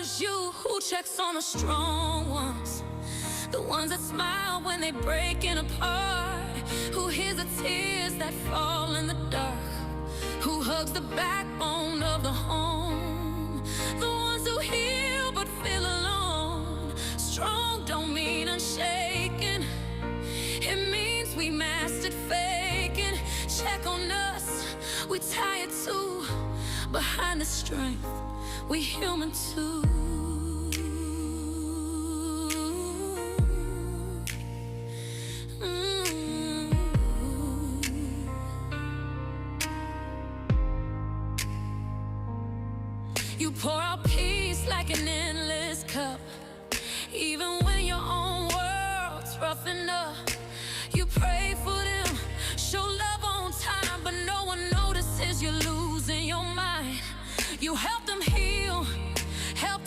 it's you who checks on the strong ones, the ones that smile when they breaking apart, who hears the tears that fall in the dark, who hugs the backbone of the home, the ones who heal but feel alone. Strong don't mean unshaken, it means we mastered faking. Check on us, we tired too. Behind the strength, we human too. You pour out peace like an endless cup, even